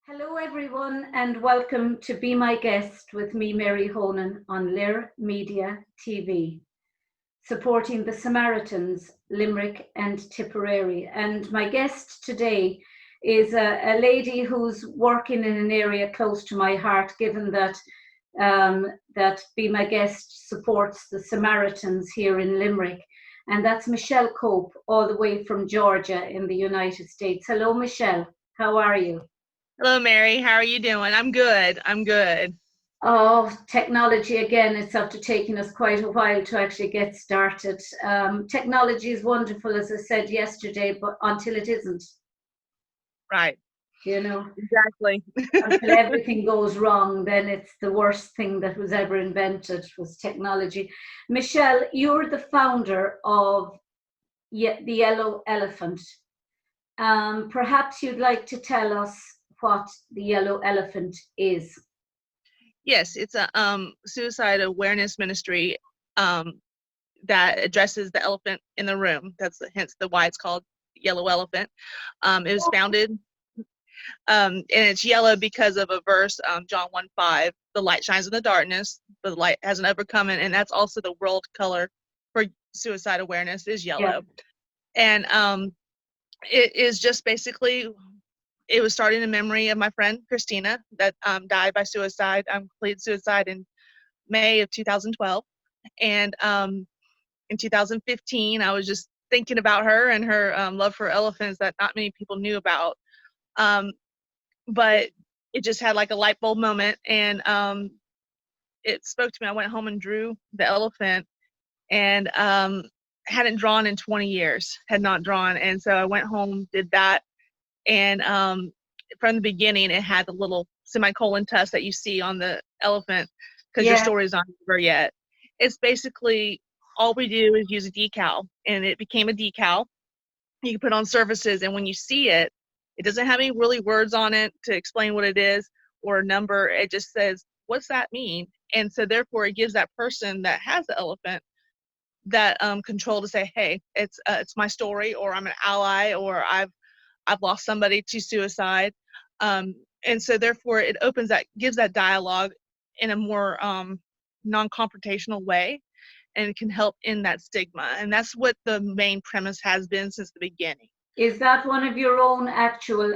Hello, everyone, and welcome to Be My Guest with me, Mary Honan, on LíR Media TV, supporting the Samaritans Limerick and Tipperary. And my guest today is a lady who's working in an area close to my heart, given that Be My Guest supports the Samaritans here in Limerick. And that's Michelle Cope, all the way from Georgia in the United States. Hello, Michelle. How are you? Hello, Mary. How are you doing? I'm good. I'm good. Oh, technology again, it's after taking us quite a while to actually get started. Technology is wonderful, as I said yesterday, but until it isn't, Right. you know, Exactly. until everything goes wrong, then it's the worst thing that was ever invented was technology. Michelle, you're the founder of the Yellow Elephant. Perhaps you'd like to tell us what the Yellow Elephant is. Yes, it's a suicide awareness ministry that addresses the elephant in the room. That's hence the why it's called Yellow Elephant. It was founded and it's yellow because of a verse, John 1:5. The light shines in the darkness, but the light hasn't overcome it, and that's also the world color for suicide awareness is Yeah. yellow. And it is just basically, it was started in memory of my friend Christina that died by suicide, completed suicide in May of 2012. And in 2015, I was just thinking about her and her love for elephants that not many people knew about. But it just had like a light bulb moment, and it spoke to me. I went home and drew the elephant, and hadn't drawn in 20 years, had not drawn. And so I went home, did that, and from the beginning, it had the little semicolon tusk that you see on the elephant because your story's not over yet. It's basically all we do is use a decal, and it became a decal. You can put on surfaces, and when you see it, it doesn't have any really words on it to explain what it is or a number. It just says, what's that mean? And so therefore, it gives that person that has the elephant that control to say, hey, it's my story, or I'm an ally, or I've lost somebody to suicide. And so therefore it gives that dialogue in a more non-confrontational way, and it can help in that stigma. And that's what the main premise has been since the beginning. Is that one of your own actual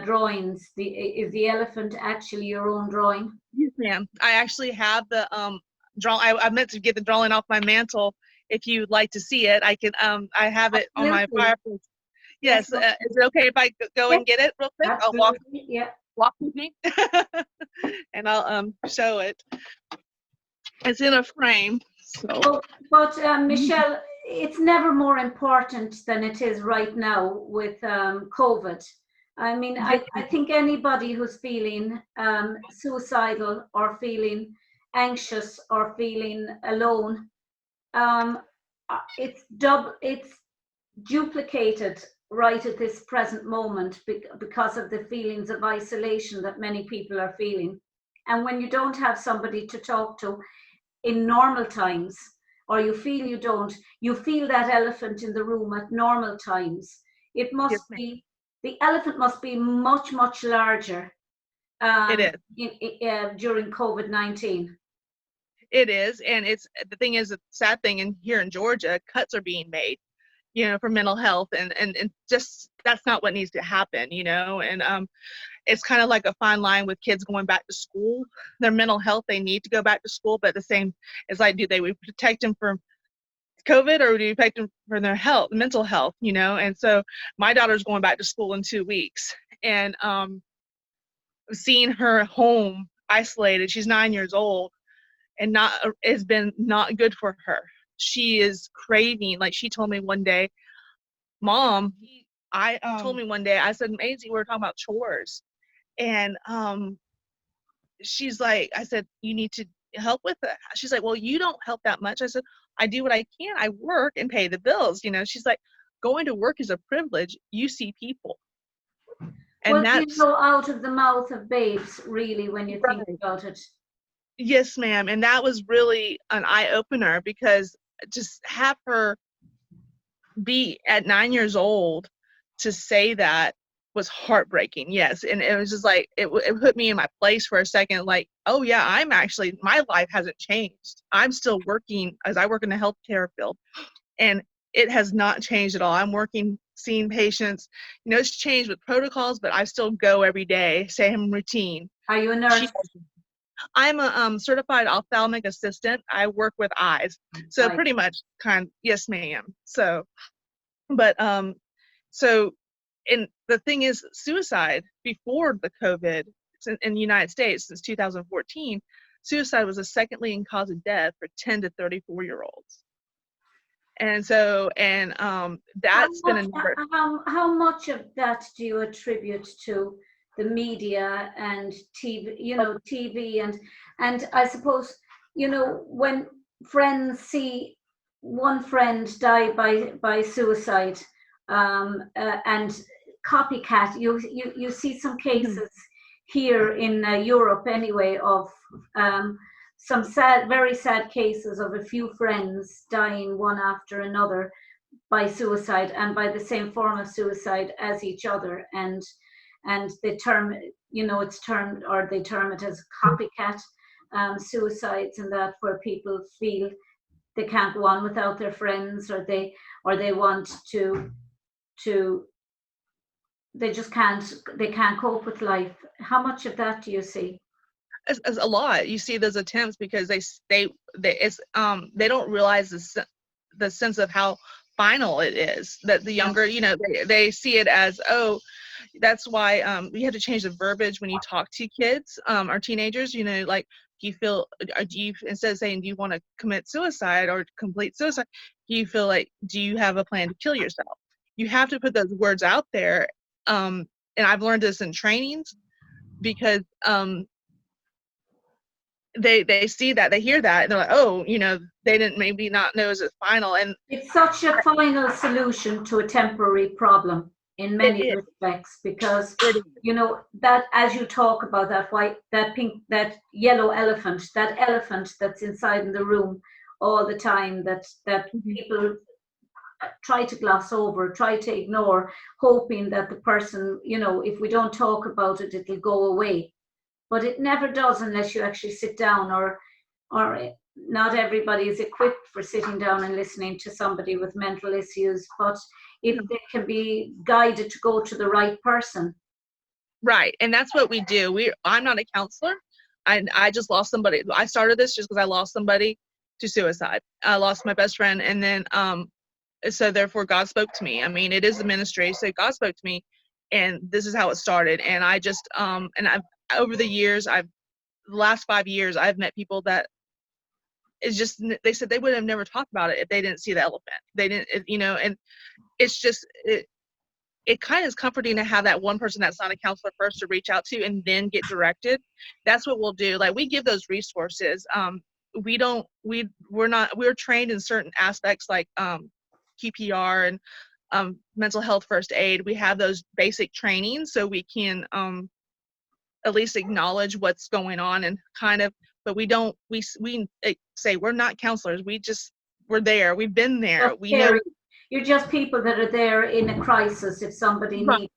drawings? Is the elephant actually your own drawing? Yes, ma'am. I actually have the I meant to get the drawing off my mantle. If you'd like to see it, I can. I have it on my fireplace. Yes. Is it okay if I go and get it real quick? Absolutely. I'll walk with me, and I'll show it. It's in a frame. So. But Michelle, it's never more important than it is right now with COVID. I mean, I think anybody who's feeling suicidal or feeling anxious or feeling alone, it's duplicated right at this present moment because of the feelings of isolation that many people are feeling. And when you don't have somebody to talk to in normal times, or you feel that elephant in the room at normal times, it must be, the elephant must be much, much larger it is. During COVID-19. It is, and it's the thing is, the sad thing in here in Georgia, cuts are being made, for mental health, and just that's not what needs to happen, and it's kind of like a fine line with kids going back to school. Their mental health, they need to go back to school, but the same as like, do we protect them from COVID, or do we protect them from their health, mental health, and so my daughter's going back to school in 2 weeks, and seeing her home isolated, she's 9 years old, and has been not good for her. She is craving, like she told me one day, Mom, I said, Maisie, we were talking about chores. And she's like, I said, you need to help with it. She's like, well, you don't help that much. I said, I do what I can. I work and pay the bills. She's like, going to work is a privilege. You see people. And that's out of the mouth of babes, really, when you think about it. Yes, ma'am. And that was really an eye-opener, because just have her be at 9 years old to say that was heartbreaking. Yes. And it was just like, it put me in my place for a second. Like, oh yeah, my life hasn't changed. I'm still working as I work in the healthcare field, and it has not changed at all. I'm working, seeing patients, it's changed with protocols, but I still go every day, same routine. Are you a nurse? I'm a certified ophthalmic assistant. I work with eyes. So Right. pretty much yes, ma'am. So, but, so, and the thing is, suicide before the COVID in the United States since 2014, suicide was the second leading cause of death for 10 to 34-year-olds. And so, and that's been a number. How much of that do you attribute to the media and TV, TV and I suppose, when friends see one friend die by suicide, and copycat, you see some cases here in Europe anyway of some very sad cases of a few friends dying one after another by suicide and by the same form of suicide as each other, and they term they term it as copycat suicides, and that where people feel they can't go on without their friends, or they want to they just can't cope with life. How much of that do you see? As a lot. You see those attempts because they don't realize the sense of how final it is, that the younger, they see it as, oh, that's why we had to change the verbiage when you talk to kids or teenagers, like, do you instead of saying, do you want to commit suicide or complete suicide, do you have a plan to kill yourself? You have to put those words out there. And I've learned this in trainings because they see that, they hear that, and they're like, oh, they didn't maybe not know is it final. And it's such a final solution to a temporary problem in many respects, because that, as you talk about that white, that pink, that yellow elephant, that elephant that's inside in the room all the time, that people try to gloss over, try to ignore, hoping that the person, if we don't talk about it, it'll go away. But it never does unless you actually sit down, or not everybody is equipped for sitting down and listening to somebody with mental issues, but if they can be guided to go to the right person. Right, and that's what we do. I'm not a counselor. I just lost somebody. I started this just because I lost somebody to suicide. I lost my best friend, and then so therefore God spoke to me. I mean, it is a ministry, so God spoke to me, and this is how it started. And I just and I've over the years, the last 5 years, I've met people that it's just, they said they would have never talked about it if they didn't see the elephant. They didn't, and it's just, it kind of is comforting to have that one person that's not a counselor first to reach out to and then get directed. That's what we'll do. Like, we give those resources. We're trained in certain aspects like QPR and mental health first aid. We have those basic trainings so we can at least acknowledge what's going on, and but we say we're not counselors. We're there. We've been there. We know. You're just people that are there in a crisis if somebody needs.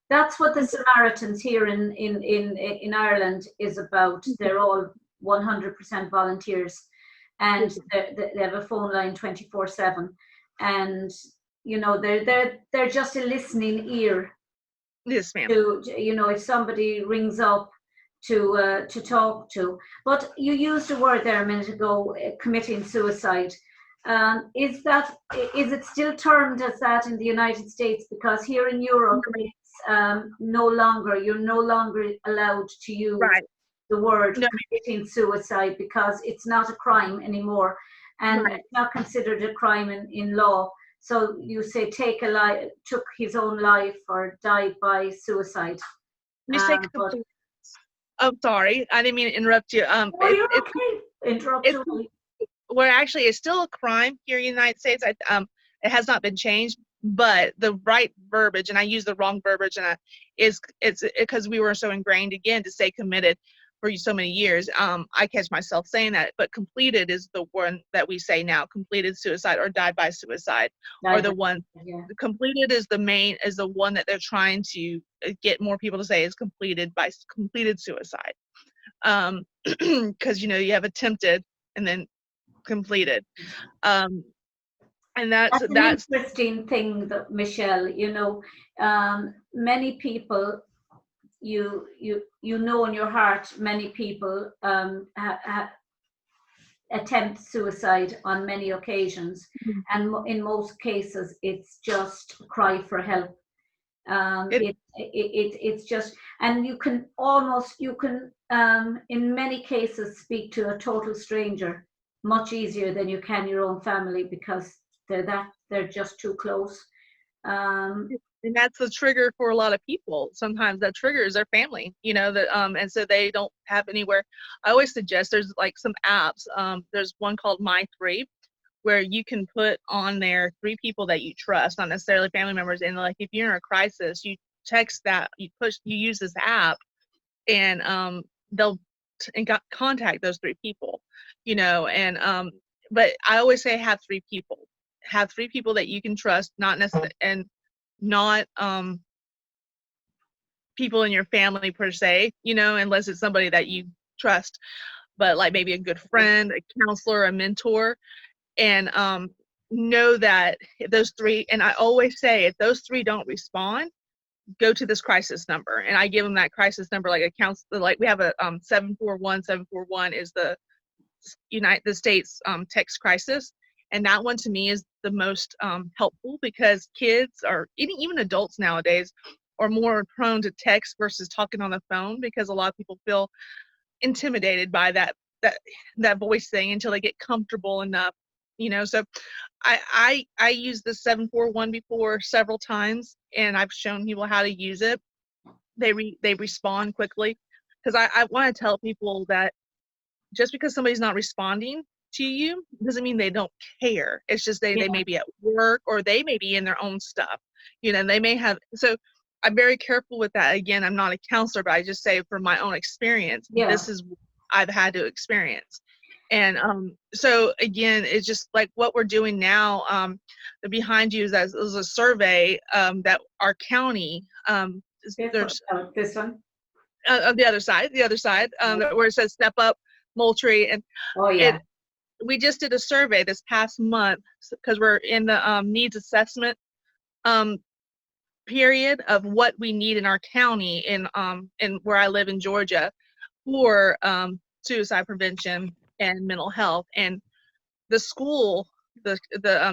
That's what the Samaritans here in Ireland is about. They're all 100% volunteers, and they have a phone line 24/7, and they're just a listening ear. Yes, ma'am. If somebody rings up to talk to. But you used a word there a minute ago, committing suicide. Is it still termed as that in the United States? Because here in Europe, it's you're no longer allowed to use the word committing suicide, because it's not a crime anymore, and it's not considered a crime in law. So you say took his own life or died by suicide. You say sorry, I didn't mean to interrupt you. You're okay. Interrupt you. Where actually it's still a crime here in the United States. It has not been changed, but the right verbiage, and I use the wrong verbiage, and it's because we were so ingrained again to say committed. for so many years. I catch myself saying that, but completed is the one that we say now, completed suicide or died by suicide, or the one. Yeah. Completed is the one that they're trying to get more people to say is completed suicide. Because you have attempted and then completed. And that's an interesting thing, that Michelle, many people, you know in your heart, many people attempt suicide on many occasions, and in most cases it's just a cry for help. It's just, and you can in many cases speak to a total stranger much easier than you can your own family, because they're just too close. And that's the trigger for a lot of people. Sometimes that triggers their family, and so they don't have anywhere. I always suggest there's like some apps. There's one called My3, where you can put on there 3 people that you trust, not necessarily family members. And like, if you're in a crisis, you text that, you use this app, and they'll contact those 3 people, and but I always say have 3 people. Have 3 people that you can trust, not necessarily, and not people in your family per se, unless it's somebody that you trust, but like maybe a good friend, a counselor, a mentor, and know that if those 3, and I always say, if those 3 don't respond, go to this crisis number. And I give them that crisis number, like a counselor, like we have a 741. 741 is the United States text crisis. And that one to me is the most helpful, because kids, or even adults nowadays, are more prone to text versus talking on the phone, because a lot of people feel intimidated by that voice thing until they get comfortable enough, So I used the 741 before several times, and I've shown people how to use it. They respond quickly, because I want to tell people that just because somebody's not responding to you doesn't mean they don't care. It's just they may be at work, or they may be in their own stuff, they may have. So I'm very careful with that. Again, I'm not a counselor, but I just say from my own experience, this is what I've had to experience. And so again, it's just like what we're doing now. Behind you is a survey that our county, there's this one the other side, where it says Step Up Moultrie. And we just did a survey this past month, because we're in the needs assessment period of what we need in our county, in where I live in Georgia, for suicide prevention and mental health. And the school, the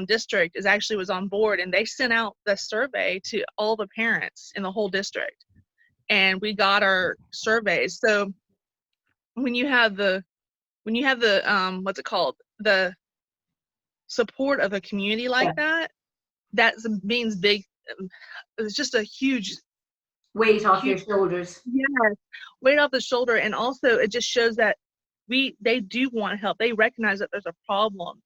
district was on board, and they sent out the survey to all the parents in the whole district, and we got our surveys. So when you have the what's it called, the support of a community like that means big. It's just a huge weight off your shoulders. Yes, weight off the shoulder. And also it just shows that they do want help. They recognize that there's a problem,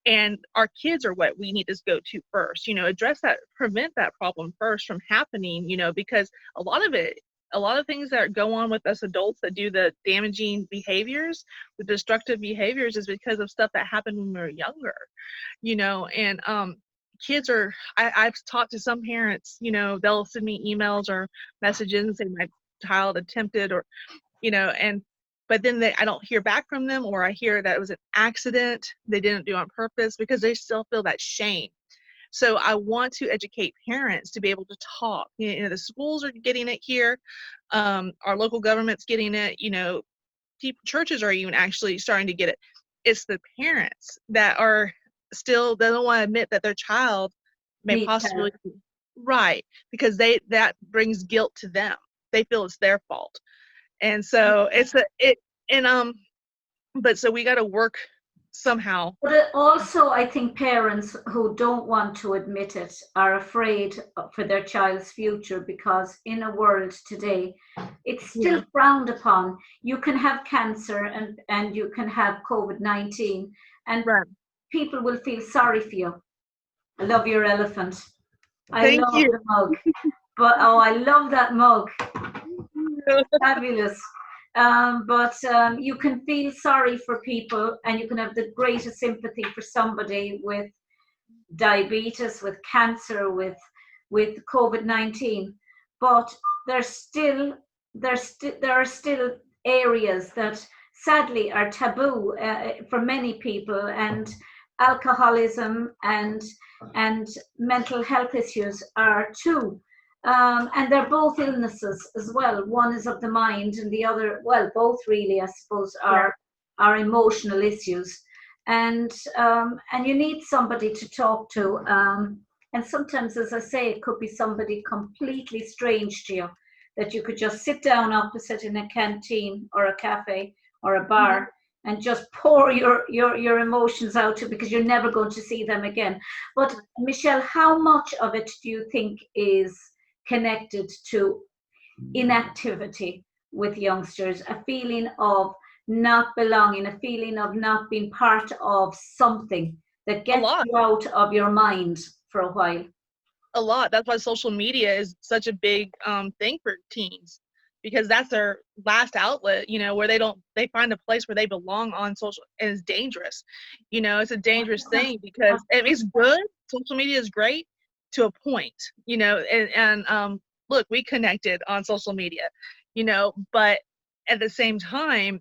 and our kids are what we need to go to first, address that, prevent that problem first from happening, because a lot of things that go on with us adults that do the damaging behaviors, the destructive behaviors, is because of stuff that happened when we were younger, and kids are, I've talked to some parents, they'll send me emails or messages and say my child attempted, or, but then I don't hear back from them, or I hear that it was an accident, they didn't do it on purpose, because they still feel that shame. So I want to educate parents to be able to talk. The schools are getting it here. Our local government's getting it. Churches are even actually starting to get it. It's the parents that are still, they don't want to admit that their child may possibly, right, because that brings guilt to them. They feel it's their fault. And so but so we got to work somehow. But also, I think parents who don't want to admit it are afraid for their child's future, because in a world today, it's still frowned upon. You can have cancer and you can have COVID-19, and people will feel sorry for you. I love your elephant. Thank love you. The mug. But I love that mug. Fabulous. but you can feel sorry for people, and you can have the greatest sympathy for somebody with diabetes, with cancer, with COVID-19. But there are still areas that sadly are taboo for many people, and alcoholism and mental health issues are too. And they're both illnesses as well. One is of the mind, and the other, well, both really, I suppose, are emotional issues. And you need somebody to talk to. And sometimes, as I say, it could be somebody completely strange to you that you could just sit down opposite in a canteen or a cafe or a bar and just pour your emotions out to, because you're never going to see them again. But Michelle, how much of it do you think is connected to inactivity with youngsters, a feeling of not belonging, a feeling of not being part of something that gets you out of your mind for a while? A lot. That's why social media is such a big thing for teens, because that's their last outlet, you know, where they find a place where they belong on social, and it's dangerous. You know, it's a dangerous thing, because it's good. Social media is great to a point, you know, and look, we connected on social media, you know, but at the same time,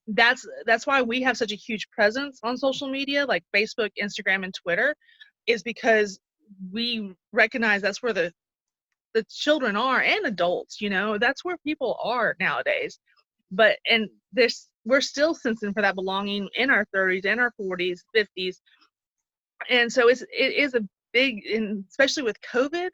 that's why we have such a huge presence on social media like Facebook, Instagram, and Twitter, is because we recognize that's where the children are, and adults, you know, that's where people are nowadays. But and this, we're still sensing for that belonging in our 30s and our 40s, 50s. And so it is a big, and especially with COVID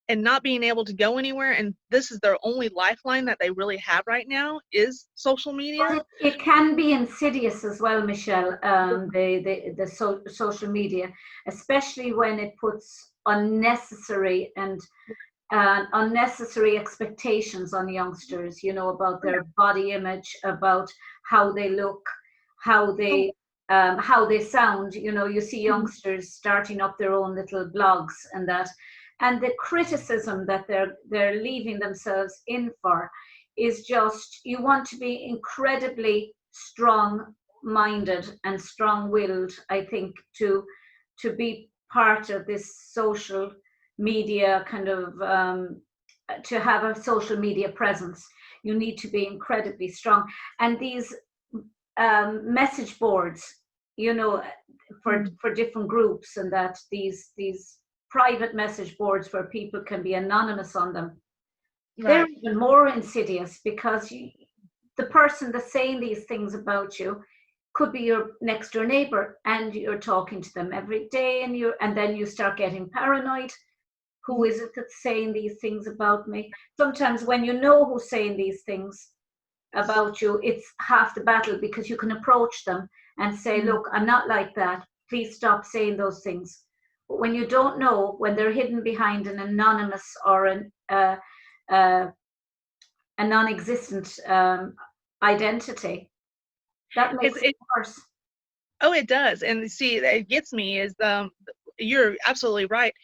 and not being able to go anywhere, and this is their only lifeline that they really have right now is social media. But it can be insidious as well, Michelle, the social media, especially when it puts unnecessary and unnecessary expectations on youngsters, you know, about their body image, about how they look, how they sound. You know, you see youngsters starting up their own little blogs and that, and the criticism that they're leaving themselves in for is just, you want to be incredibly strong-minded and strong-willed, I think, to be part of this social media kind of to have a social media presence. You need to be incredibly strong, and these message boards, you know, for different groups, and that these private message boards where people can be anonymous on them, they're even more insidious, because the person that's saying these things about you could be your next door neighbor, and you're talking to them every day, and then you start getting paranoid. Who is it that's saying these things about me? Sometimes when you know who's saying these things about you, it's half the battle, because you can approach them and say, look, I'm not like that. Please stop saying those things. But when you don't know, when they're hidden behind an anonymous or a non-existent identity, that makes it worse. Oh, it does. And see, it gets me is you're absolutely right.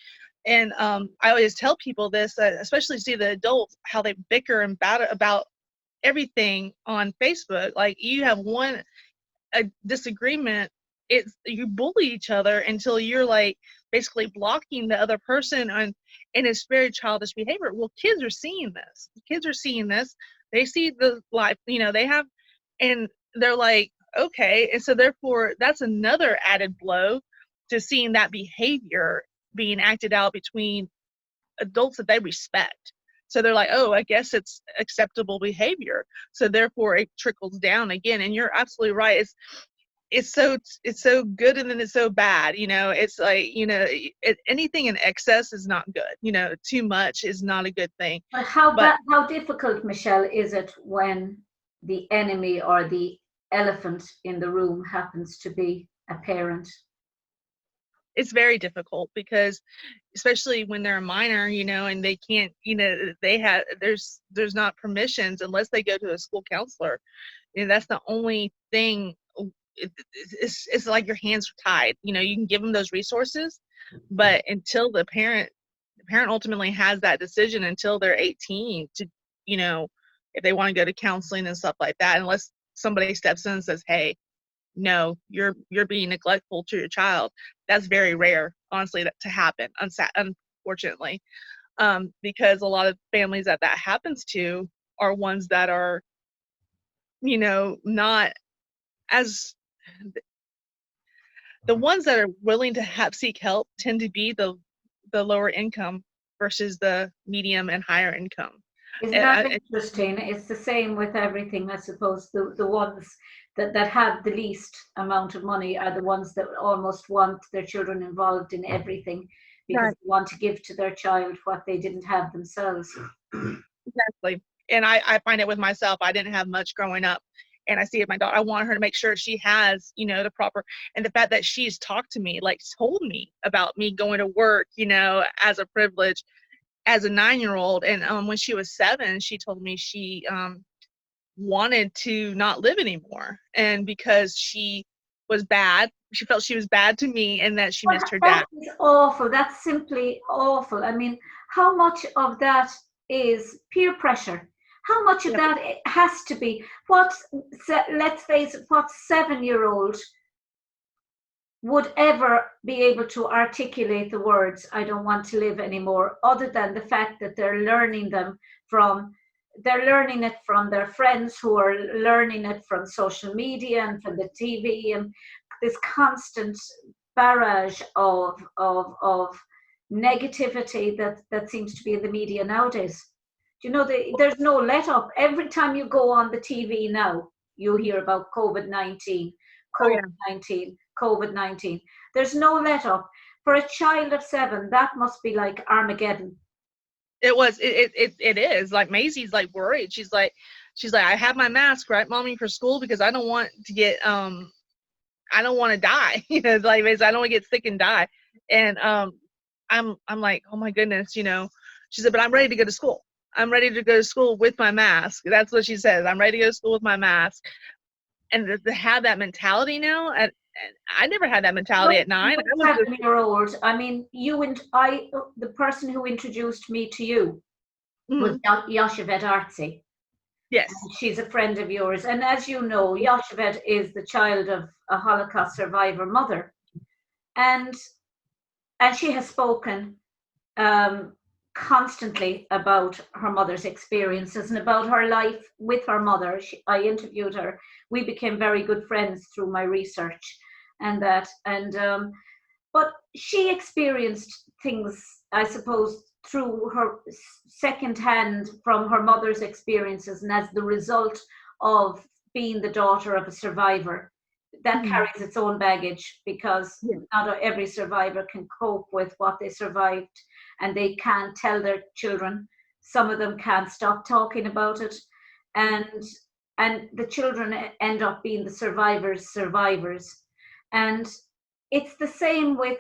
And I always tell people this, especially see the adults, how they bicker and bat about everything on Facebook. Like, you have a disagreement, you bully each other until you're like basically blocking the other person, and it's very childish behavior. Well, kids are seeing this. They see the life, you know, they have, and they're like, okay. And so therefore that's another added blow to seeing that behavior being acted out between adults that they respect. So they're like, oh, I guess it's acceptable behavior. So therefore it trickles down again. And you're absolutely right. It's so good, and then it's so bad. You know, it's like, you know, anything in excess is not good. You know, too much is not a good thing. But how difficult, Michelle, is it when the enemy or the elephant in the room happens to be a parent? It's very difficult, because especially when they're a minor, you know, and they can't, you know, there's not permissions unless they go to a school counselor. And that's the only thing. It's like your hands are tied. You know, you can give them those resources, but until the parent ultimately has that decision, until they're 18 to, you know, if they want to go to counseling and stuff like that, unless somebody steps in and says, hey, no, you're being neglectful to your child. That's very rare, honestly, to happen, unfortunately, because a lot of families that happens to are ones that are, not as, the ones that are willing to seek help tend to be the lower income versus the medium and higher income. Isn't that interesting? It's the same with everything, I suppose. The ones that have the least amount of money are the ones that almost want their children involved in everything, because Right. they want to give to their child what they didn't have themselves. Exactly. And I find it with myself. I didn't have much growing up. And I see it, my daughter, I want her to make sure she has, the proper, and the fact that she's talked to me, like told me about me going to work, as a privilege as a 9-year-old. And when she was 7, she told me she wanted to not live anymore. And because she was bad, she felt she was bad to me and that she missed her dad. That is awful. That's simply awful. I mean, how much of that is peer pressure? How much of that has to be? Let's face it, what 7-year-old would ever be able to articulate the words, I don't want to live anymore, other than the fact that they're learning it from their friends, who are learning it from social media and from the TV, and this constant barrage of negativity that seems to be in the media nowadays. There's no let up. Every time you go on the TV now, you hear about COVID-19, COVID-19. There's no let up. For a child of 7, that must be like Armageddon. It is. Like, Maisie's like worried. She's like, I have my mask, right, Mommy, for school, because I don't want to get I don't want to die. Like, I don't want to get sick and die. And I'm like, oh my goodness, She said, but I'm ready to go to school. I'm ready to go to school with my mask. That's what she says. I'm ready to go to school with my mask. And to have that mentality now, and I never had that mentality at 9. 7-year-old. I mean, you and I, the person who introduced me to you was Yosheved Artsy. Yes. And she's a friend of yours. And as you know, Yosheved is the child of a Holocaust survivor mother. And she has spoken constantly about her mother's experiences and about her life with her mother. I interviewed her. We became very good friends through my research and that. But she experienced things, I suppose, through her secondhand from her mother's experiences, and as the result of being the daughter of a survivor. That carries its own baggage, because not every survivor can cope with what they survived, and they can't tell their children. Some of them can't stop talking about it, and the children end up being the survivors. And it's the same with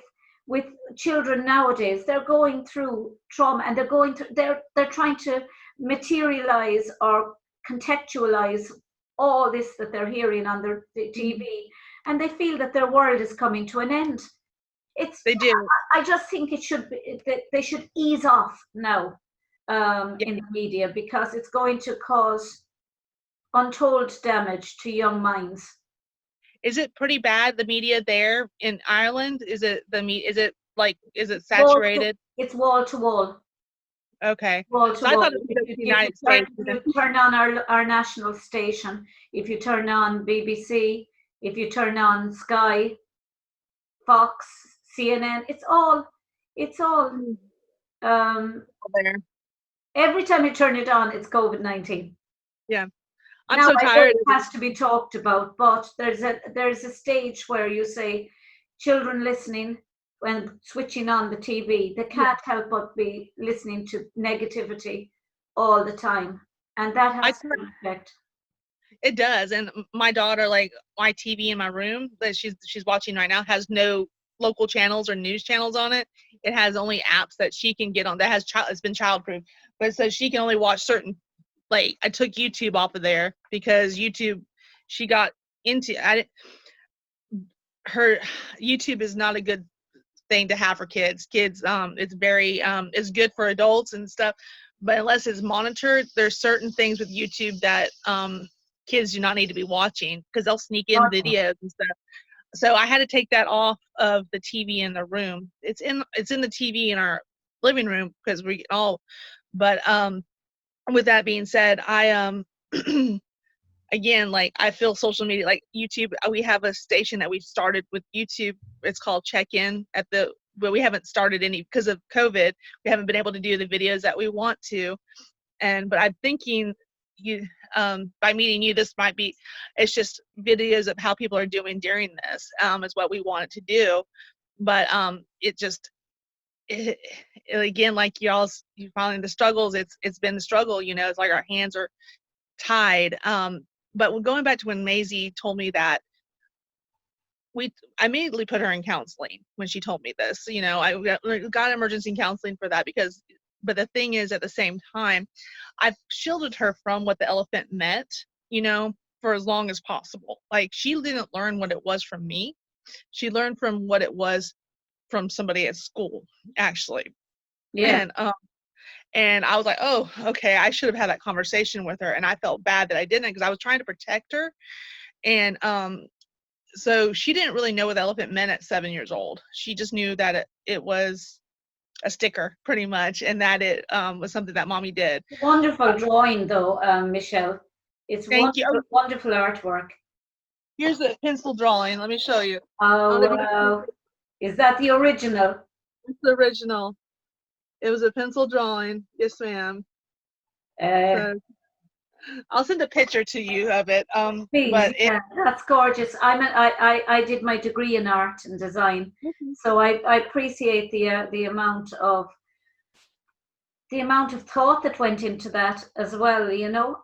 children nowadays. They're going through trauma, and they're trying to materialize or contextualize all this that they're hearing on the TV, and they feel that their world is coming to an end. They do. I just think it should be that they should ease off now in the media, because it's going to cause untold damage to young minds. Is it pretty bad, the media there in Ireland? Is it saturated? It's wall to wall. Okay. Wall to so wall. I thought it was the United States. If you turn on our national station, if you turn on BBC, if you turn on Sky, Fox, CNN, it's all there. Every time you turn it on, it's COVID-19. Yeah. I'm so tired. It has to be talked about, but there's a stage where you say children listening when switching on the TV, they can't help but be listening to negativity all the time, and that has an effect. It does. And my daughter, like, my TV in my room that she's watching right now has no local channels or news channels on it. It has only apps that she can get on that it's been childproof, but so she can only watch certain. Like, I took YouTube off of there because YouTube, she got into her YouTube is not a good thing to have for kids. It's very it's good for adults and stuff, but unless it's monitored, there's certain things with YouTube that kids do not need to be watching because they'll sneak in videos and stuff. So I had to take that off of the TV in the room. It's in the TV in our living room because we all. But with that being said, I again, like, I feel social media, like YouTube, we have a station that we've started with YouTube. It's called Check In but we haven't started any because of COVID. We haven't been able to do the videos that we want to. But I'm thinking by meeting you, it's just videos of how people are doing during this, is what we wanted to do. But again, like you following the struggles, it's been the struggle, it's like our hands are tied. But going back to when Maisie told me that, I immediately put her in counseling when she told me this. I got emergency counseling for that but the thing is, at the same time, I've shielded her from what the elephant meant, for as long as possible. Like, she didn't learn what it was from me. She learned from what it was from somebody at school, actually. Yeah. And I was like, oh, okay, I should have had that conversation with her. And I felt bad that I didn't, because I was trying to protect her. And so she didn't really know what the elephant meant at 7 years old. She just knew that it was a sticker, pretty much, and that it was something that mommy did. Wonderful drawing, though, Michelle. It's Thank wonderful, you. wonderful artwork. Here's the pencil drawing. Let me show you. Oh, wow. Is that the original? It's the original. It was a pencil drawing. Yes, ma'am. So I'll send a picture to you of it. Please, yeah, that's gorgeous. I did my degree in art and design, so I appreciate the amount of thought that went into that as well,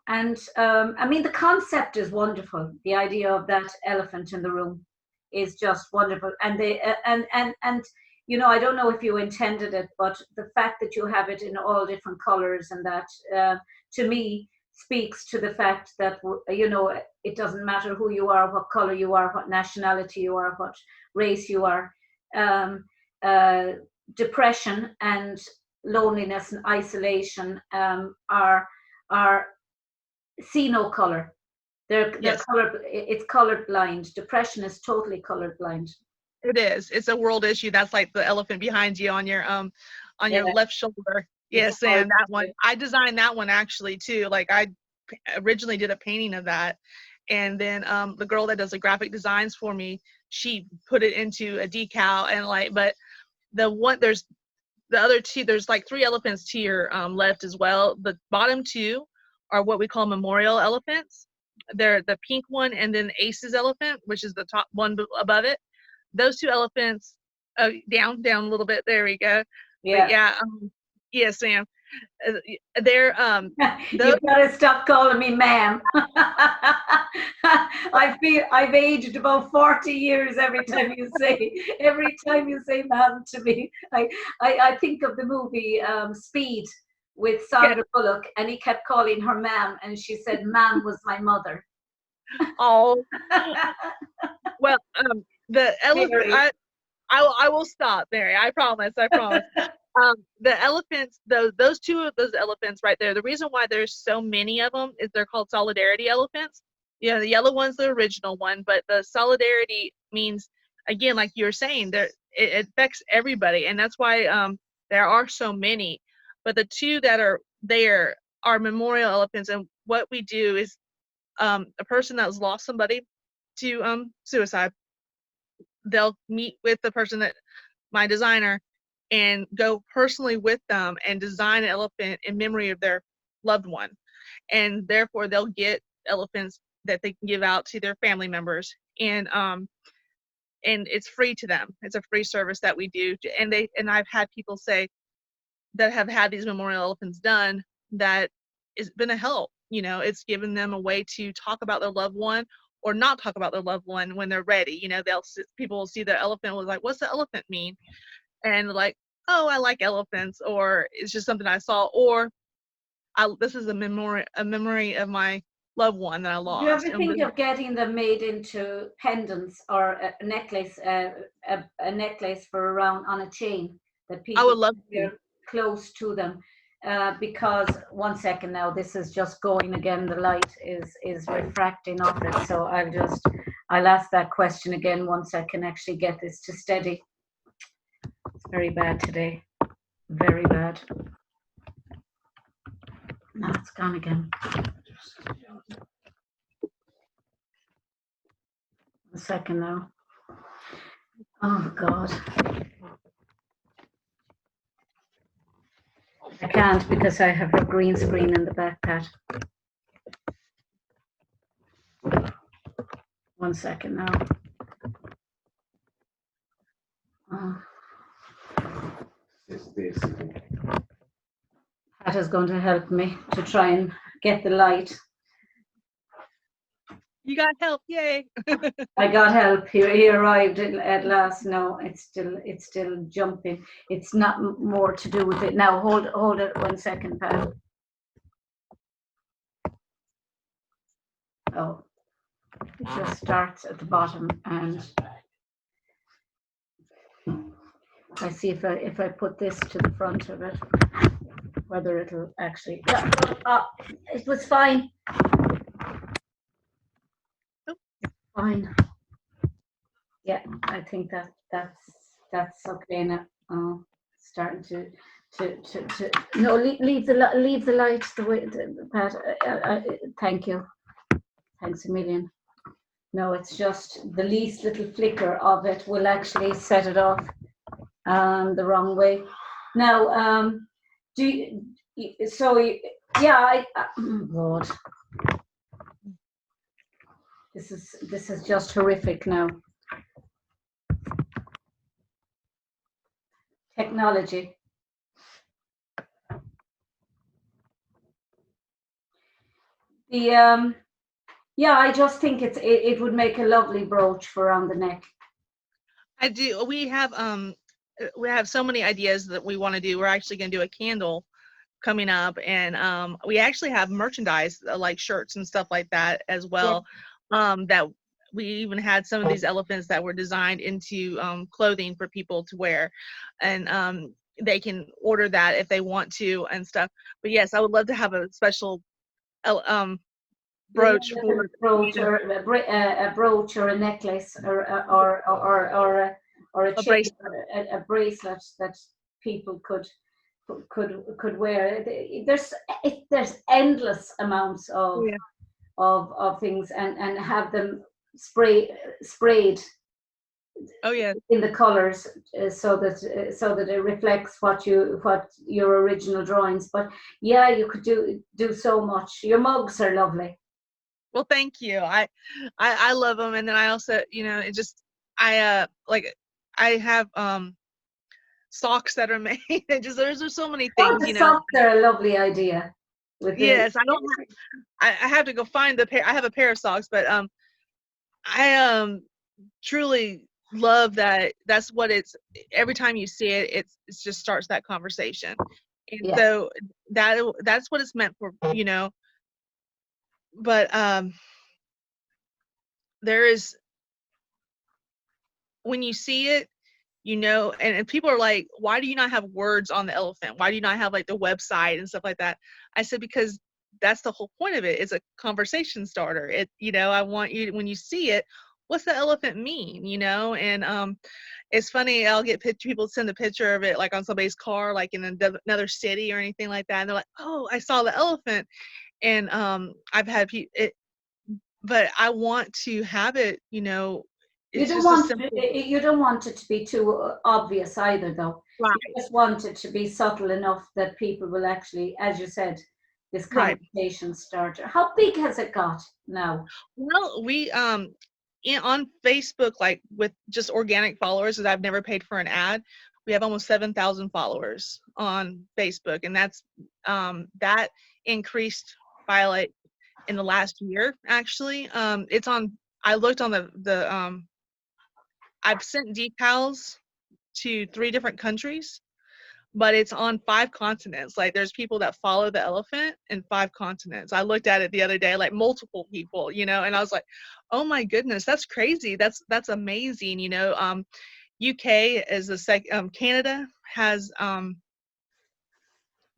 And I mean, the concept is wonderful. The idea of that elephant in the room is just wonderful, and I don't know if you intended it, but the fact that you have it in all different colors, and that to me speaks to the fact that it doesn't matter who you are, what color you are, what nationality you are, what race you are. Depression and loneliness and isolation are see no color. They're Yes. It's colored blind. Depression is totally colored blind. It is. It's a world issue. That's like the elephant behind you on your left shoulder. Yes, and that one. I designed that one actually too. Like, I originally did a painting of that, and then the girl that does the graphic designs for me, she put it into a decal, and but there's the other two. There's like 3 elephants to your left as well. The bottom 2 are what we call memorial elephants. They're the pink one, and then Ace's elephant, which is the top one above it. Those 2 elephants, down a little bit. There we go. Yeah. But yeah. Yes, ma'am. They're You gotta stop calling me ma'am. I've aged about 40 years every time you say ma'am to me. I think of the movie Speed with Sandra Bullock, and he kept calling her ma'am, and she said ma'am was my mother. Oh. Well, the elephant. I will stop, Mary. I promise. The elephants, those 2 of those elephants right there. The reason why there's so many of them is they're called solidarity elephants. The yellow one's the original one, but the solidarity means, again, like you were saying, it affects everybody, and that's why there are so many. But the 2 that are there are memorial elephants, and what we do is a person that has lost somebody to suicide, they'll meet with the person, that my designer, and go personally with them and design an elephant in memory of their loved one. And therefore they'll get elephants that they can give out to their family members. And it's free to them. It's a free service that we do. And I've had people say that have had these memorial elephants done that it's been a help. It's given them a way to talk about their loved one, or not talk about their loved one when they're ready. People will see the elephant, was like, what's the elephant mean? And like, oh, I like elephants, or it's just something I saw, or this is a memory of my loved one that I lost. Do you ever think of getting them made into pendants, or a necklace, a necklace for around on a chain that people I would love to. close to them? because 1 second now, this is just going again. The light is refracting off it, so I'll ask that question again once I can actually get this to steady. It's very bad today, very bad. Now it's gone again. 1 second now. Oh God. I can't because I have a green screen in the backpack. 1 second now. Oh. That is going to help me to try and get the light. You got help, yay! I got help. He arrived at last. No, it's still jumping. It's not more to do with it. Now hold it 1 second, Pat. Oh, it just starts at the bottom, and I see if I put this to the front of it, whether it'll actually. It was fine. Fine. Yeah, I think that's okay now. Oh, starting to no, leave the lights the way, Pat. Thank you. Thanks a million. No, it's just the least little flicker of it will actually set it off the wrong way. Now, yeah, oh God. This is just horrific now. Technology. Yeah, I just think it would make a lovely brooch for around the neck. I do. We have so many ideas that we want to do. We're actually going to do a candle coming up, and we actually have merchandise like shirts and stuff like that as well. Yeah. That we even had some of these elephants that were designed into clothing for people to wear, and they can order that if they want to and stuff. But yes, I would love to have a special brooch for a brooch or a necklace or a chain, a bracelet that people could wear. There's endless amounts of things, and have them sprayed. Oh yeah. In the colors, so that it reflects what your original drawings. But yeah, you could do so much. Your mugs are lovely. Well, thank you. I love them, and then I also, it just I have socks that are made. There's so many things. The socks are a lovely idea. Yes, I have to go find the pair. I have a pair of socks, but I truly love that. That's what it's. Every time you see it, it just starts that conversation, and so that's what it's meant for, But there is, when you see it, and people are like, why do you not have words on the elephant? Why do you not have like the website and stuff like that? I said, because that's the whole point of it. It's a conversation starter. I want you, when you see it, what's the elephant mean? And it's funny, I'll get people send a picture of it like on somebody's car, like in another city or anything like that. And they're like, oh, I saw the elephant. And I've had but I want to have it, you don't want it to be too obvious either, though. Right. You just want it to be subtle enough that people will actually, as you said, this conversation starter. How big has it got now? Well, we on Facebook, like with just organic followers, because I've never paid for an ad, we have almost 7,000 followers on Facebook, and that's that increased by like in the last year, actually. It's on. I looked on the I've sent decals to 3 different countries, but it's on 5 continents. Like, there's people that follow the elephant in 5 continents. I looked at it the other day, like multiple people, and I was like, oh my goodness, that's crazy. That's amazing. UK is Canada has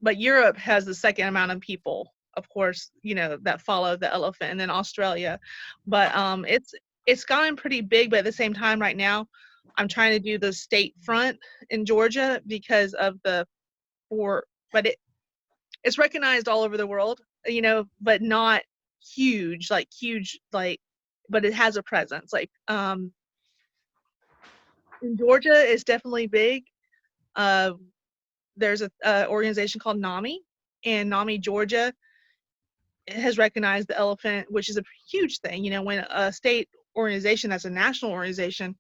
but Europe has the second amount of people, of course, that follow the elephant, and then Australia. But it's gotten pretty big, but at the same time right now I'm trying to do the state front in Georgia because of but it's recognized all over the world, but not huge, but it has a presence. In Georgia, it's definitely big. Uh, there's a organization called NAMI, and NAMI Georgia has recognized the elephant, which is a huge thing. When a state organization that's a national organization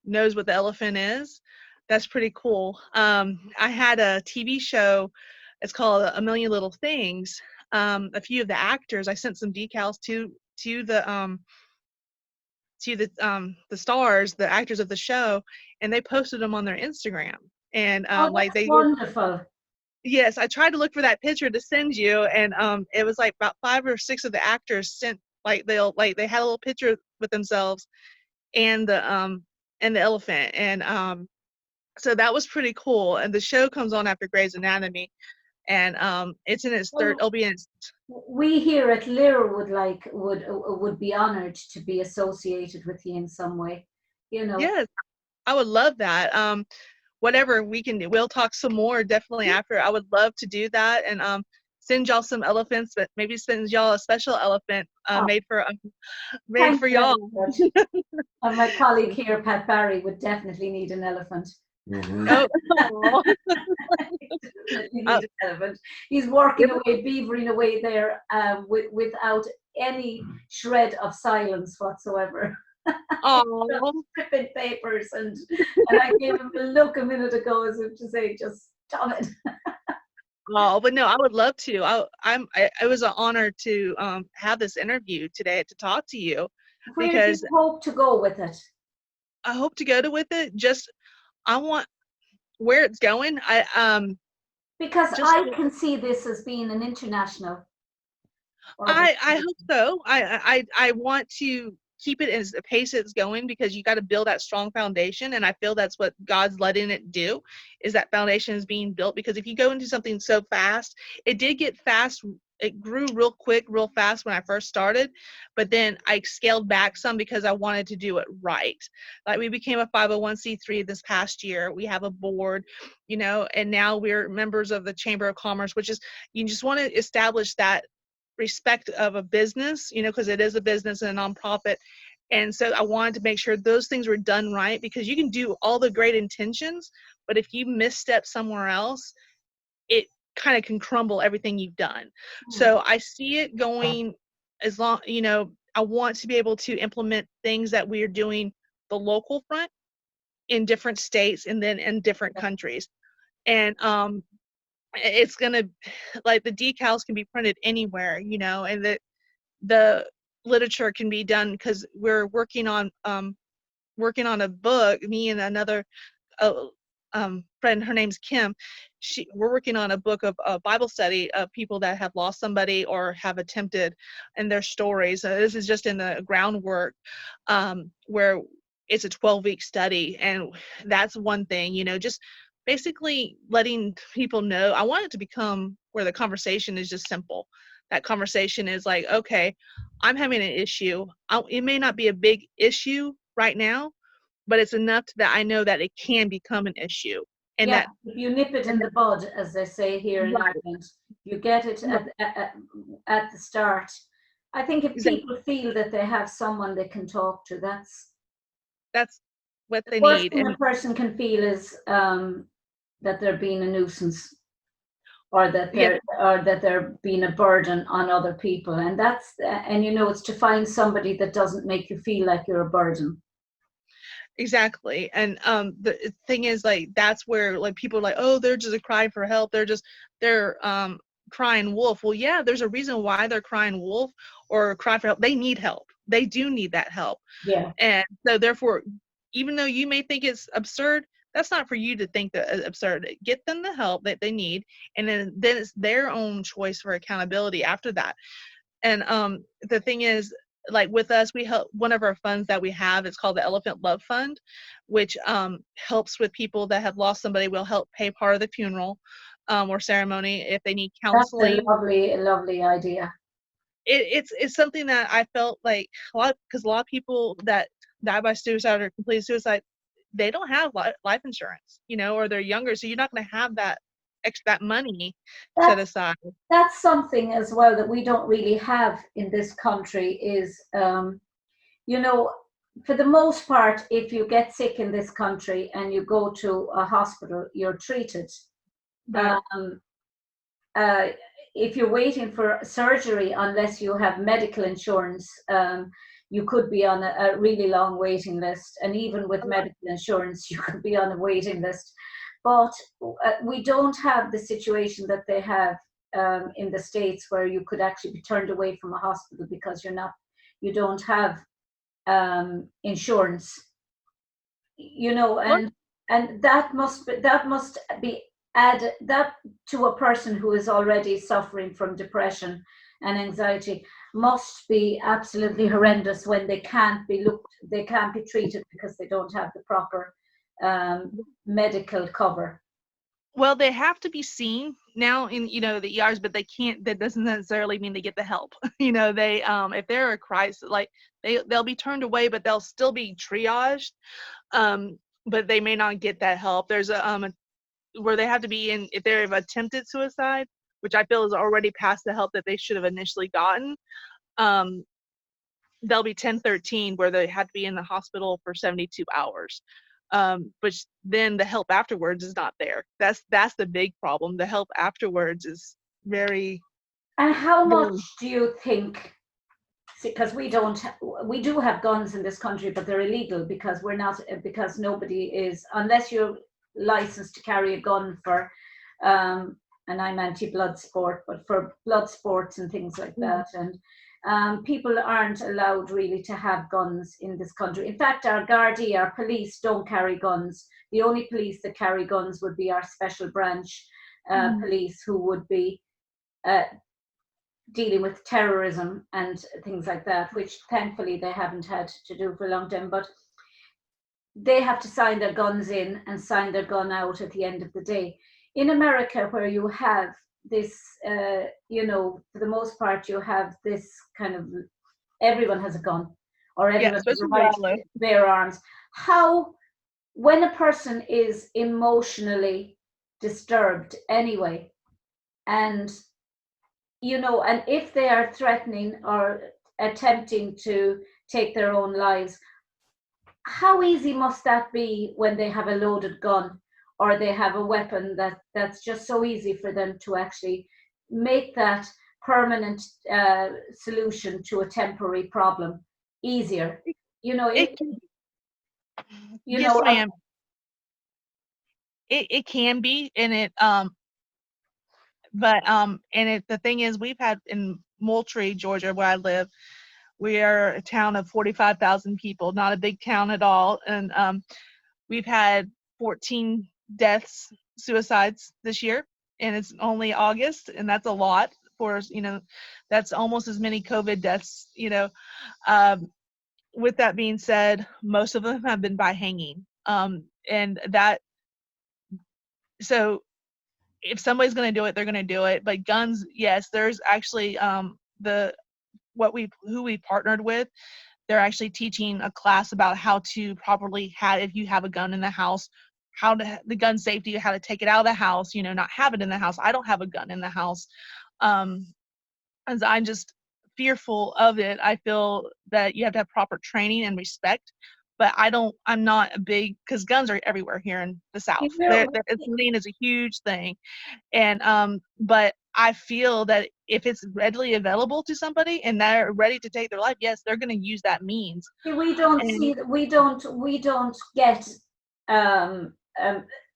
knows what the elephant is, that's pretty cool. I had a TV show, it's called A Million Little Things. A few of the actors, I sent some decals to the stars, the actors of the show, and they posted them on their Instagram. And Oh, that's wonderful. Yes, I tried to look for that picture to send you, and it was like about 5 or 6 of the actors sent, they had a little picture with themselves and the elephant, and so that was pretty cool. And the show comes on after Grey's Anatomy, and it's in its third. It'll be in its. We here at LíR would be honored to be associated with you in some way. Yes, I would love that. Whatever we can do, we'll talk some more definitely after. I would love to do that, and send y'all some elephants, but maybe send y'all a special elephant made for y'all. My colleague here, Pat Barry, would definitely need an elephant. Mm-hmm. Oh. Need an elephant. He's working away, beavering away there without any shred of silence whatsoever. Stripping papers, and I gave him a look a minute ago as if to say, just stop it. Oh, but no, I would love to. It was an honor to have this interview today, to talk to you. Where do you hope to go with it? I hope to go with it. I want where it's going. Because I can see this as being an international. I hope so. I want to keep it as the pace it's going, because you got to build that strong foundation, and I feel that's what God's letting it do, is that foundation is being built. Because if you go into something so fast, it did get fast. It grew real quick, real fast when I first started, but then I scaled back some because I wanted to do it right. Like, we became a 501c3 this past year. We have a board, and now we're members of the Chamber of Commerce, which is, you just want to establish that respect of a business, because it is a business and a nonprofit. And so I wanted to make sure those things were done right, because you can do all the great intentions, but if you misstep somewhere else, it kind of can crumble everything you've done. So I see it going as long, I want to be able to implement things that we are doing the local front in different states and then in different countries. And it's gonna, like, the decals can be printed anywhere, and the literature can be done, because we're working on a book. Me and another friend, her name's Kim. We're working on a book of Bible study of people that have lost somebody or have attempted, and their stories. This is just in the groundwork, where it's a 12-week study, and that's one thing, just basically letting people know. I want it to become where the conversation is just simple. That conversation is like, okay, I'm having an issue. It may not be a big issue right now, but it's enough that I know that it can become an issue. And if you nip it in the bud, as they say here in Ireland, you get it at the start. I think if people feel that they have someone they can talk to, that's what they need. The worst need. thing a person can feel is that they're being a nuisance, or that they're being a burden on other people, and it's to find somebody that doesn't make you feel like you're a burden. Exactly. And the thing is, like, that's where, like, people are like, oh, they're just a cry for help, they're crying wolf. Well, yeah, there's a reason why they're crying wolf or cry for help. They need help. They do need that help. And so therefore, even though you may think it's absurd, that's not for you to think that it's absurd. Get them the help that they need, and then it's their own choice for accountability after that. And the thing is, like, with us, we help, one of our funds that we have is called the Elephant Love Fund, which helps with people that have lost somebody. We'll help pay part of the funeral. or ceremony if they need That's a counseling. lovely idea. It's something that I felt like because a lot of people that die by suicide or complete suicide, they don't have life insurance, or they're younger, so you're not going to have that money set That's aside. that's something as well that we don't really have in this country is, you know, for the most part, if you get sick in this country and you go to a hospital, you're treated. Right. Um, uh, if you're waiting for surgery, unless you have medical insurance, you could be on a really long waiting list. And even with medical insurance, you could be on a waiting list. But we don't have the situation that they have in the States, where you could actually be turned away from a hospital because you don't have insurance, Well, and that must be added that to a person who is already suffering from depression and anxiety, must be absolutely horrendous when they can't be treated because they don't have the proper medical cover. well, they have to be seen now in the ERs, but they can't. That doesn't necessarily mean they get the help. They if they're a crisis, like they'll be turned away, but they'll still be triaged. But they may not get that help. There's a where they have to be in if they've attempted suicide, which I feel is already past the help that they should have initially gotten. They'll be 1013, where they had to be in the hospital for 72 hours. But then the help afterwards is not there. That's the big problem. The help afterwards is very, And how much very. do you think, because we do have guns in this country, but they're illegal because we're not, because nobody is, unless you're licensed to carry a gun for, and I'm anti-blood sport, but for blood sports and things like that. And people aren't allowed really to have guns in this country. In fact, our Gardaí, our police, don't carry guns. The only police that carry guns would be our special branch police, who would be dealing with terrorism and things like that, which thankfully they haven't had to do for a long time. But they have to sign their guns in and sign their gun out at the end of the day. In America, where you have this, for the most part, you have this kind of, everyone has a gun, or Yeah, everyone has a especially where right I live. to bear arms. When a person is emotionally disturbed anyway, and and if they are threatening or attempting to take their own lives, how easy must that be when they have a loaded gun, or they have a weapon that's just so easy for them to actually make that permanent solution to a temporary problem easier? You know, It it, can, you yes, know, ma'am. It can be, and the thing is, we've had in Moultrie, Georgia, where I live, we are a town of 45,000 people, not a big town at all, and we've had 14 deaths, suicides this year, and it's only August, and that's a lot for that's almost as many COVID deaths. With that being said, most of them have been by hanging, and that so if somebody's going to do it, they're going to do it. But guns, yes, there's actually the who we partnered with. They're actually teaching a class about how to properly have, if you have a gun in the house, the gun safety, how to take it out of the house, not have it in the house. I don't have a gun in the house. As I'm just fearful of it. I feel that you have to have proper training and respect. But I'm not a big, because guns are everywhere here in the South. Shooting is a huge thing. And but I feel that if it's readily available to somebody and they're ready to take their life, yes, they're going to use that means. we don't And see we don't get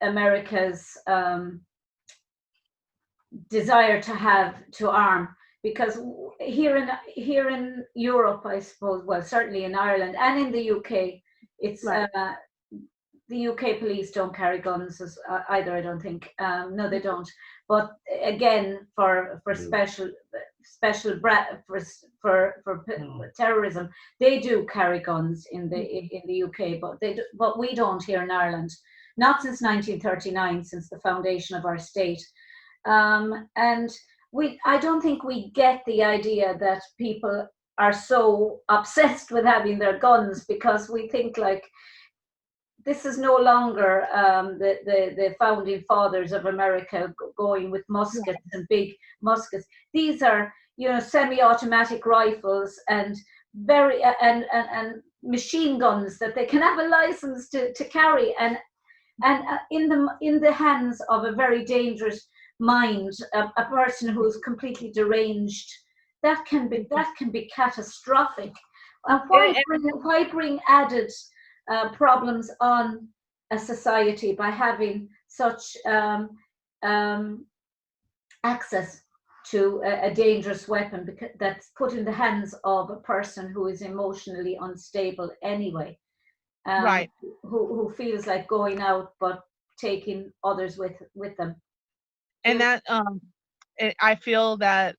America's desire to arm, because here in Europe, I suppose, well, certainly in Ireland and in the UK, it's right. The UK police don't carry guns either, I don't think. No, they don't. But again, for for terrorism, they do carry guns in the UK, but we don't here in Ireland. Not since 1939, since the foundation of our state. And I don't think we get the idea that people are so obsessed with having their guns, because we think like this is no longer the founding fathers of America going with muskets and big muskets. These are, semi-automatic rifles and and machine guns that they can have a license to carry, and in the hands of a very dangerous mind, a person who is completely deranged. That can be catastrophic. And why bring added problems on a society by having such access to a dangerous weapon that's put in the hands of a person who is emotionally unstable anyway, Right. who feels like going out but taking others with them. And that I feel that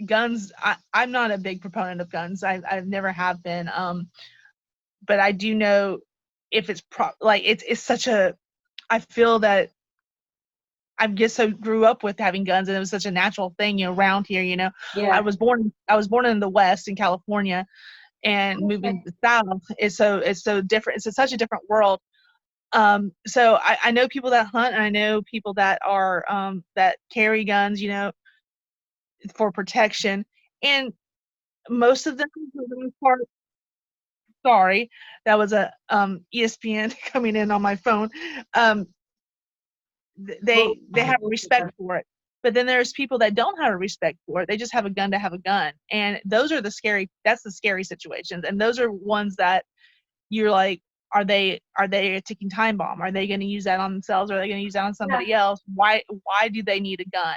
guns, I'm not a big proponent of guns. I've never have been. But I do know if it's it's such a, I feel that I just so grew up with having guns, and it was such a natural thing, around here. Yeah. I was born in the West in California, and moving to the South is so different. It's such a different world. So I know people that hunt, and I know people that are that carry guns, for protection, and most of them, for the most part, sorry, that was a ESPN coming in on my phone. They have a respect for it, but then there's people that don't have a respect for it. They just have a gun to have a gun, and those are the scary situations, and those are ones that you're like, are they a ticking time bomb? Are they going to use that on themselves? Are they going to use that on somebody else? Why do they need a gun?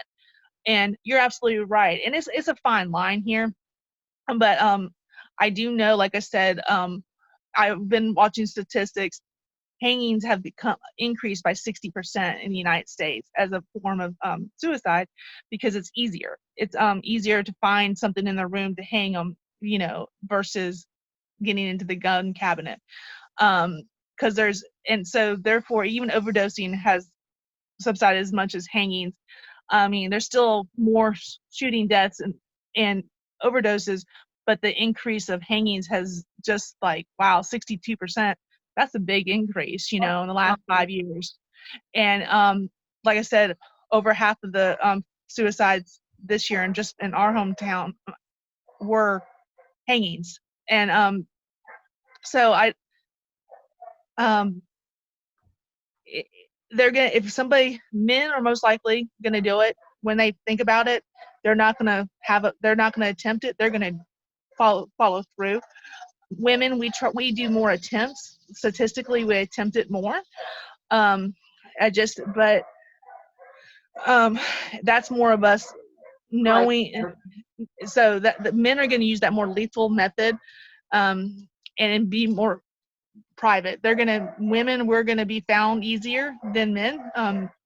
And you're absolutely right, and it's a fine line here, but I do know, like I said, I've been watching statistics. Hangings have become increased by 60% in the United States as a form of suicide, because it's easier. It's easier to find something in the room to hang them, versus getting into the gun cabinet. Because and so therefore even overdosing has subsided as much as hangings. I mean, there's still more shooting deaths and overdoses, but the increase of hangings has just, like, wow, 62%. That's a big increase, in the last 5 years. And like I said, over half of the suicides this year, and just in our hometown, were hangings. And so they're gonna, men are most likely gonna do it. When they think about it, they're not gonna attempt it. They're gonna follow through. Women, we do more attempts. Statistically, we attempt it more. But that's more of us knowing. So that the men are going to use that more lethal method, and be more private. Women, we're going to be found easier than men.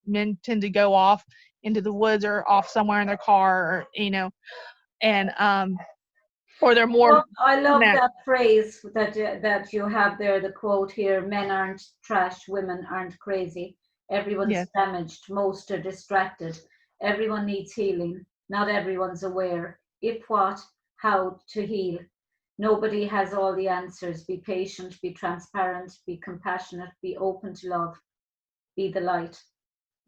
Men tend to go off into the woods or off somewhere in their car, or, and or they're more. Well, I love that phrase that you have there, the quote here: men aren't trash, women aren't crazy. Everyone's damaged, most are distracted. Everyone needs healing. Not everyone's aware. If what, how to heal. Nobody has all the answers. Be patient, be transparent, be compassionate, be open to love, be the light.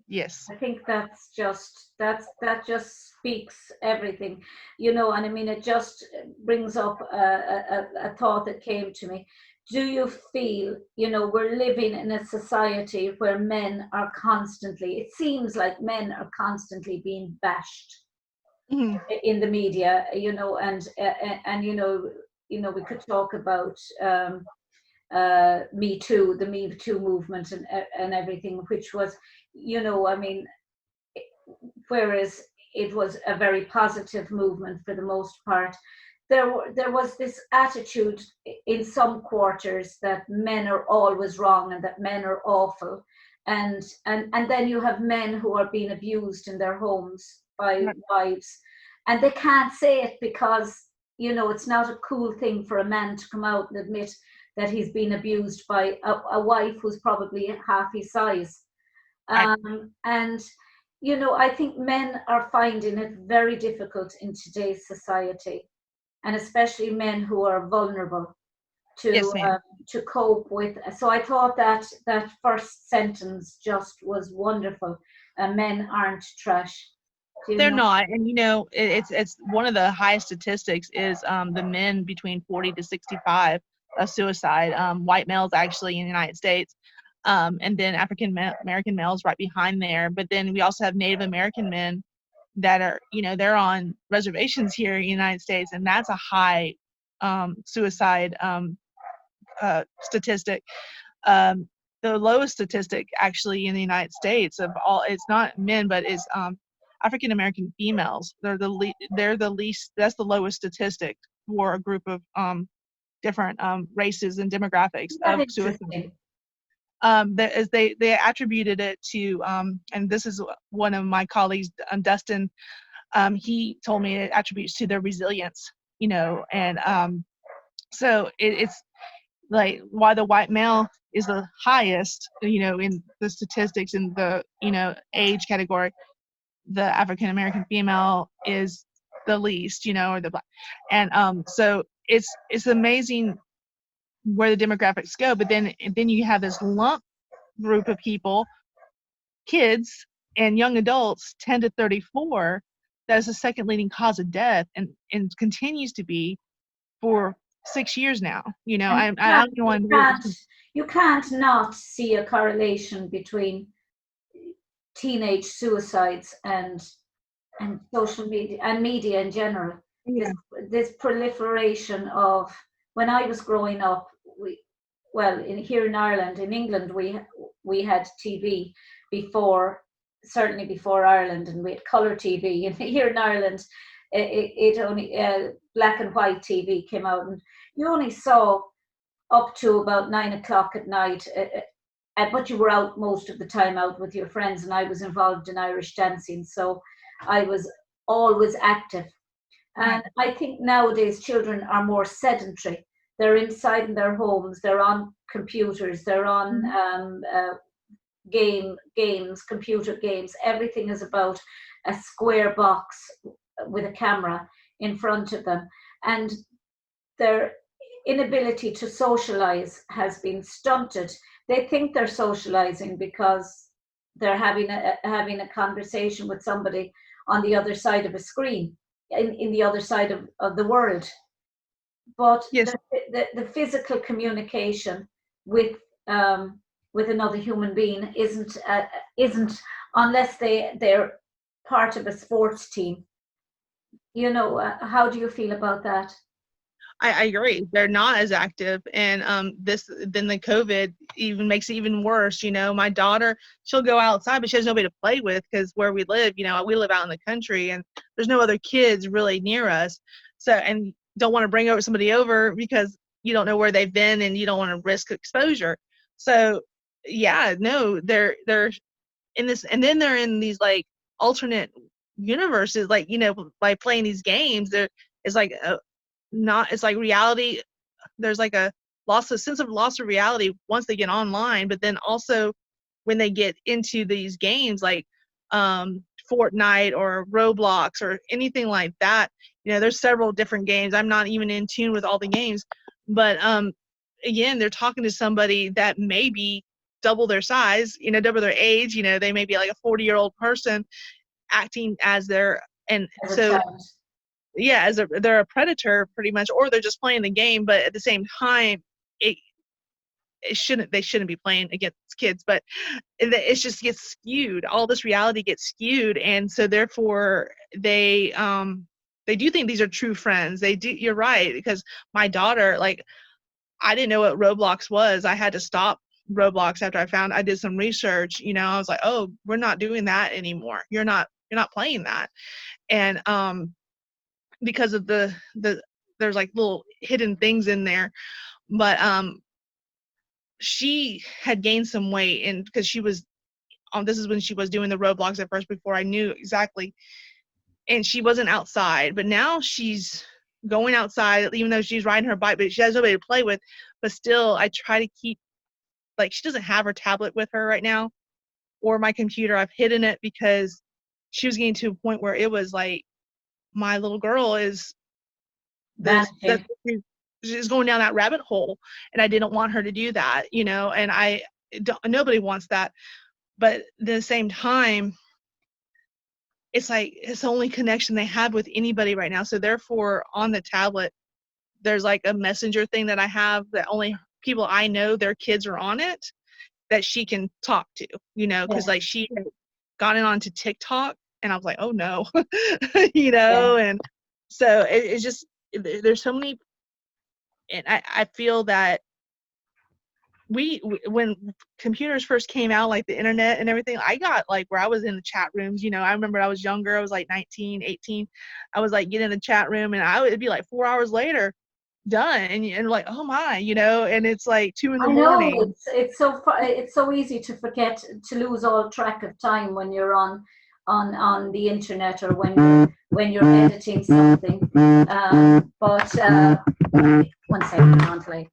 Yes. I think that just speaks everything, and I mean, it just brings up a thought that came to me. Do you feel, we're living in a society where men are constantly, it seems like men are constantly being bashed in the media, and we could talk about Me Too, the Me Too movement, and everything, which was, I mean, whereas it was a very positive movement for the most part, there was this attitude in some quarters that men are always wrong and that men are awful, and then you have men who are being abused in their homes by wives, and they can't say it because it's not a cool thing for a man to come out and admit that he's been abused by a wife who's probably half his size. And, you know, I think men are finding it very difficult in today's society, and especially men who are vulnerable Yes, to ma'am. to cope with. So I thought that that first sentence just was wonderful. Men aren't trash. Do you They're know? not, and you know, it's one of the highest statistics is the men between 40 to 65 of suicide. White males actually in the United States, and then American males right behind there. But then we also have Native American men that are, you know, they're on reservations here in the United States, and that's a high suicide statistic. Um, the lowest statistic actually in the United States of all, it's not men, but is African American females. They're the least. That's the lowest statistic for a group of different races and demographics Isn't that of suicide. interesting? They attributed it to and this is one of my colleagues, Dustin. He told me it attributes to their resilience, you know, and so it's like why the white male is the highest, you know, in the statistics in the, you know, age category. The African American female is the least, you know, or the black. And so it's amazing where the demographics go. But then you have this lump group of people, kids and young adults, 10 to 34, that is the second leading cause of death, and continues to be for 6 years now. You know, And I don't know you can't not see a correlation between teenage suicides and social media and media in general. This yeah. this proliferation of, when I was growing up, here in Ireland, in England, we had TV before, certainly before Ireland, and we had colour TV. And here in Ireland, it only black and white TV came out, and you only saw up to about 9 o'clock at night. But you were out most of the time, out with your friends, and I was involved in Irish dancing, so I was always active. Right. And I think nowadays children are more sedentary. They're inside in their homes, they're on computers, they're on Mhm. games, computer games. Everything is about a square box with a camera in front of them. And their inability to socialize has been stunted. They think they're socializing because they're having a conversation with somebody on the other side of a screen, in the other side of the world. But Yes. the physical communication with with another human being isn't, unless they're part of a sports team. You know, how do you feel about that? I agree. They're not as active, and this then the COVID even makes it even worse. You know, my daughter, she'll go outside, but she has nobody to play with because where we live, you know, we live out in the country, and there's no other kids really near us. So, and don't want to bring somebody over because you don't know where they've been, and you don't want to risk exposure. So, yeah, no, they're in this, and then they're in these like alternate universes, like, you know, by playing these games, there is like not, it's like reality, there's like a sense of loss of reality once they get online, but then also when they get into these games like Fortnite or Roblox or anything like that. You know, there's several different games. I'm not even in tune with all the games, but again, they're talking to somebody that may be double their size, you know, double their age. You know, they may be like a 40-year-old person acting as their, and As a so child? yeah, they're a predator pretty much, or they're just playing the game. But at the same time, it they shouldn't be playing against kids, but it just gets skewed. All this reality gets skewed, and so therefore they do think these are true friends. They do. You're right, because my daughter, like, I didn't know what Roblox was. I had to stop Roblox after I did some research. You know, I was like, oh, we're not doing that anymore. You're not playing that, and because of the there's like little hidden things in there. But she had gained some weight, and because she was this is when she was doing the Roblox at first before I knew exactly, and she wasn't outside, but now she's going outside, even though she's riding her bike, but she has nobody to play with. But still, I try to keep, like, she doesn't have her tablet with her right now, or my computer. I've hidden it because she was getting to a point where it was like, my little girl is Vanity. she's going down that rabbit hole, and I didn't want her to do that, and nobody wants that. But at the same time, it's like it's the only connection they have with anybody right now. So therefore, on the tablet, there's like a messenger thing that I have that only people I know, their kids are on it, that she can talk to, because like she had gotten onto TikTok, and I was like, oh no, and so it's just, there's so many, and I feel that when computers first came out, like the internet and everything, I got like where I was in the chat rooms, I remember I was younger, I was like 19, 18, I was like getting in the chat room, and it'd be like 4 hours later done, and like, oh my, and it's like 2 in the I know morning. it's so easy to forget, to lose all track of time when you're on the internet, or when you're editing something. But one second, Antley.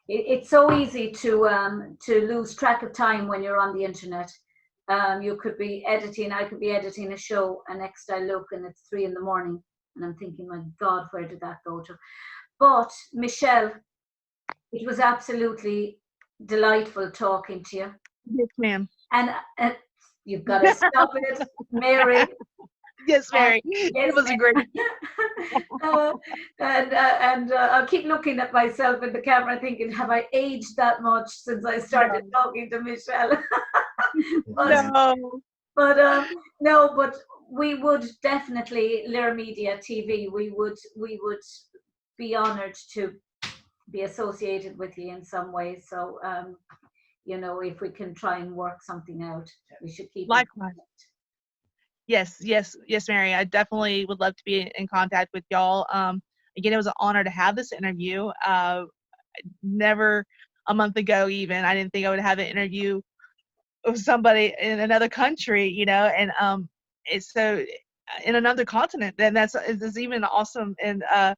It's so easy to lose track of time when you're on the internet. You could be editing. I could be editing a show, and next I look and it's 3 in the morning, and I'm thinking, my God, where did that go to? But Michelle, it was absolutely delightful talking to you. Yes, ma'am. And you've got to stop it, Mary. Yes, Mary. It was a great. And I'll keep looking at myself in the camera, thinking, have I aged that much since I started talking to Michelle? But we would definitely, LíR Media TV, we would be honoured to be associated with you in some way. So, if we can try and work something out, we should keep likewise. Yes, Mary. I definitely would love to be in contact with y'all. Again, it was an honor to have this interview. Never a month ago, even, I didn't think I would have an interview with somebody in another country, and it's so in another continent. Then that's even awesome. And I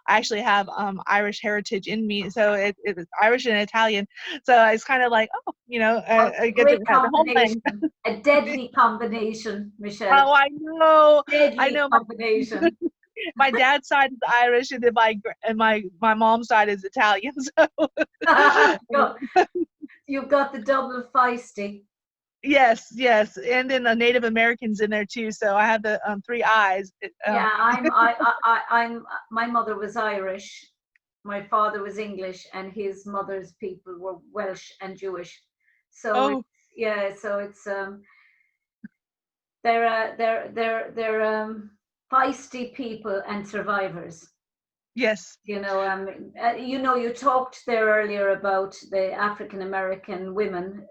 actually have Irish heritage in me, so it's Irish and Italian. So it's kind of like, I get to have the whole thing. A deadly combination, Michelle. Oh, I know. Deadly combination. My dad's side is Irish, and then my mom's side is Italian. So you've got the double feisty. Yes, and then the Native Americans in there too. So I have the 3 eyes. I'm. My mother was Irish, my father was English, and his mother's people were Welsh and Jewish. So it's they're feisty people and survivors. Yes. You talked there earlier about the African American women,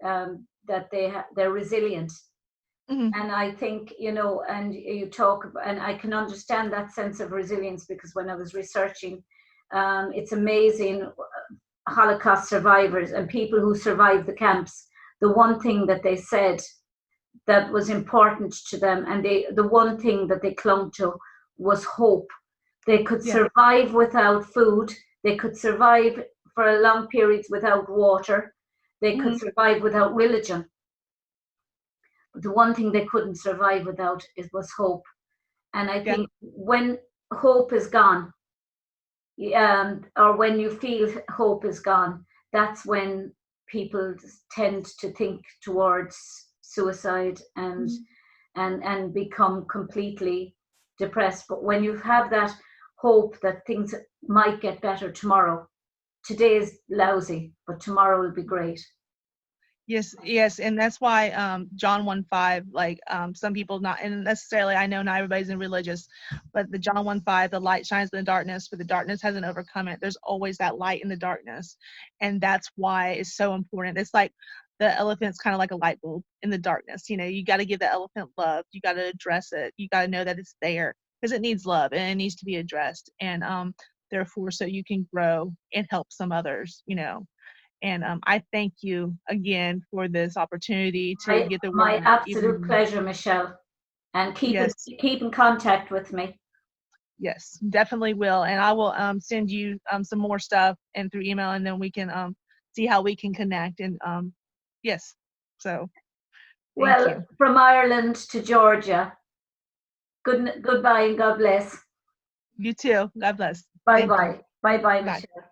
that they're resilient. Mm-hmm. And I think, and you talk about, and I can understand that sense of resilience, because when I was researching, it's amazing, Holocaust survivors and people who survived the camps, the one thing that they said that was important to them, and the one thing that they clung to, was hope. They could survive without food. They could survive for long periods without water. They could survive without religion. But the one thing they couldn't survive without was hope. And I think when hope is gone, or when you feel hope is gone, that's when people tend to think towards suicide and become completely depressed. But when you have that hope that things might get better tomorrow, today is lousy, but tomorrow will be great. Yes, and that's why John 1:5, like some people, not, and necessarily, I know not everybody's in religious, but the John 1:5, the light shines in the darkness, but the darkness hasn't overcome it. There's always that light in the darkness, and that's why it's so important. It's like the elephant's kind of like a light bulb in the darkness. You got to give the elephant love. You got to address it. You got to know that it's there, because it needs love and it needs to be addressed. And therefore, so you can grow and help some others. And I thank you again for this opportunity to get the word. My absolute pleasure, Michelle. And keep in contact with me. Yes, definitely will. And I will send you some more stuff and through email, and then we can see how we can connect. And Yes. So Well, you. from Ireland to Georgia. Goodbye and God bless. You too. God bless. Bye Thank you. bye. Bye bye, Bye. Michelle.